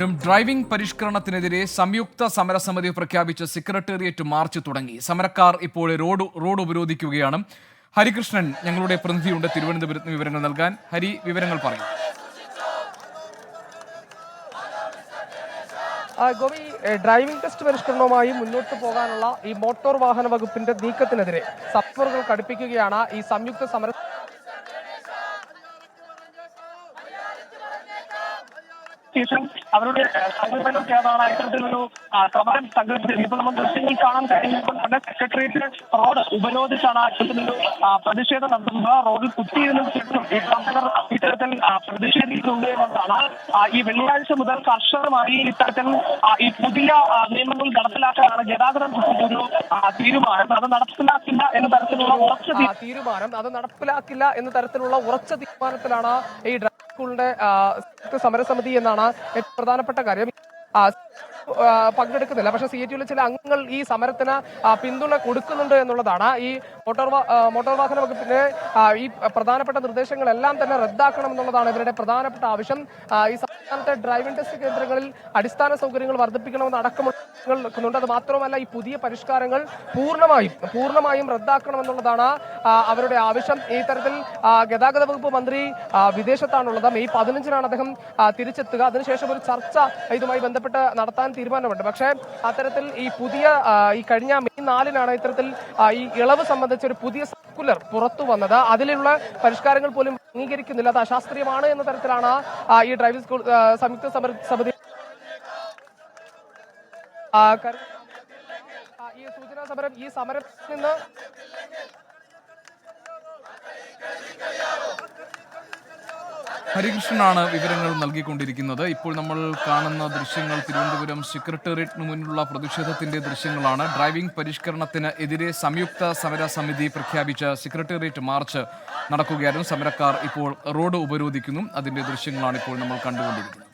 Driving പരിഷ്കരണത്തിനെതിരെ സംയുക്ത സമരസമിതി പ്രഖ്യാപിച്ച സെക്രട്ടേറിയറ്റ് മാർച്ച് തുടങ്ങി. സമരക്കാർ ഇപ്പോൾ റോഡ് ഉപരോധിക്കുകയാണ്. ഹരികൃഷ്ണൻ ഞങ്ങളുടെ പ്രതിനിധിയുണ്ട് തിരുവനന്തപുരത്ത് വിവരങ്ങൾ നൽകാൻ. ഹരി, വിവരങ്ങൾ പറയും. ഗോപി, ഡ്രൈവിംഗ് ടെസ്റ്റ് പരിഷ്കരണവുമായി മുന്നോട്ട് പോകാനുള്ള ഈ മോട്ടോർ വാഹന വകുപ്പിന്റെ നീക്കത്തിനെതിരെ സമരങ്ങൾ കടുപ്പിക്കുകയാണ് ഈ സംയുക്ത സമര. ശേഷം അവരുടെ സംഘടനയ്ക്കാണ് ഇത്തരത്തിലൊരു സമരം സംഘടിപ്പിച്ചത്. ഇപ്പോൾ നമ്മൾ ദൃശ്യങ്ങൾ കാണാൻ കഴിയുമ്പോൾ തന്നെ സെക്രട്ടേറിയറ്റ് റോഡ് ഉപരോധിച്ചാണ് ഇത്തരത്തിലൊരു പ്രതിഷേധം നടത്തുന്നത്. റോഡിൽ കുത്തിയിരുന്ന ശേഷം ഇത്തരത്തിൽ പ്രതിഷേധിക്കുന്നുണ്ട് എന്നതാണ്. ഈ വെള്ളിയാഴ്ച മുതൽ കർശനമായി ഇത്തരത്തിൽ ഈ പുതിയ നിയമങ്ങൾ നടപ്പിലാക്കാനാണ് ഗതാഗത ഒരു തീരുമാനം. അത് നടപ്പിലാക്കില്ല എന്ന തരത്തിലുള്ള ഉറച്ച തീരുമാനത്തിലാണ് ഈ സ്കൂളിന്റെ സമരസമിതി എന്നാണ് ഏറ്റവും പ്രധാനപ്പെട്ട കാര്യം. പങ്കെടുക്കുന്നില്ല, പക്ഷെ CITUവിലെ ചില അംഗങ്ങൾ ഈ സമരത്തിന് പിന്തുണ കൊടുക്കുന്നുണ്ട് എന്നുള്ളതാണ്. ഈ മോട്ടോർ വാഹന വകുപ്പിന്റെ ഈ പ്രധാനപ്പെട്ട നിർദ്ദേശങ്ങളെല്ലാം തന്നെ റദ്ദാക്കണം എന്നുള്ളതാണ് ഇവരുടെ പ്രധാനപ്പെട്ട ആവശ്യം. ഈ സംസ്ഥാനത്തെ ഡ്രൈവിംഗ് ടെസ്റ്റ് കേന്ദ്രങ്ങളിൽ അടിസ്ഥാന സൗകര്യങ്ങൾ വർദ്ധിപ്പിക്കണമെന്ന് അടക്കമുണ്ട്. അത് മാത്രമല്ല, ഈ പുതിയ പരിഷ്കാരങ്ങൾ പൂർണ്ണമായും റദ്ദാക്കണമെന്നുള്ളതാണ് അവരുടെ ആവശ്യം. ഈ തരത്തിൽ ഗതാഗത വകുപ്പ് മന്ത്രി വിദേശത്താണുള്ളത്. മെയ് 15-നാണ് അദ്ദേഹം തിരിച്ചെത്തുക. അതിനുശേഷം ഒരു ചർച്ച ഇതുമായി ബന്ധപ്പെട്ട് നടത്താൻ തീരുമാനമുണ്ട്. പക്ഷേ അത്തരത്തിൽ ഈ കഴിഞ്ഞ മെയ് 4-നാണ് ഇത്തരത്തിൽ ഈ ഇളവ് സംബന്ധിച്ച ഒരു പുതിയ സർക്കുലർ പുറത്തു വന്നത്. അതിലുള്ള പരിഷ്കാരങ്ങൾ പോലും അംഗീകരിക്കുന്നില്ല. അത് അശാസ്ത്രീയമാണ് എന്ന തരത്തിലാണ് ഈ ഡ്രൈവിംഗ് സ്കൂൾ സംയുക്ത സമിതി ഈ സൂചനാ സമരം ഈ സമരത്തിൽ നിന്ന് ഹരികൃഷ്ണനാണ് വിവരങ്ങൾ നൽകിക്കൊണ്ടിരിക്കുന്നത്. ഇപ്പോൾ നമ്മൾ കാണുന്ന ദൃശ്യങ്ങൾ തിരുവനന്തപുരം സെക്രട്ടേറിയറ്റിന് മുന്നിലുള്ള പ്രതിഷേധത്തിന്റെ ദൃശ്യങ്ങളാണ്. ഡ്രൈവിംഗ് പരിഷ്കരണത്തിന് എതിരെ സംയുക്ത സമരസമിതി പ്രഖ്യാപിച്ച സെക്രട്ടേറിയറ്റ് മാർച്ച് നടക്കുകയായിരുന്നു. സമരക്കാർ ഇപ്പോൾ റോഡ് ഉപരോധിക്കുന്നു. അതിന്റെ ദൃശ്യങ്ങളാണ് ഇപ്പോൾ നമ്മൾ കണ്ടുകൊണ്ടിരിക്കുന്നത്.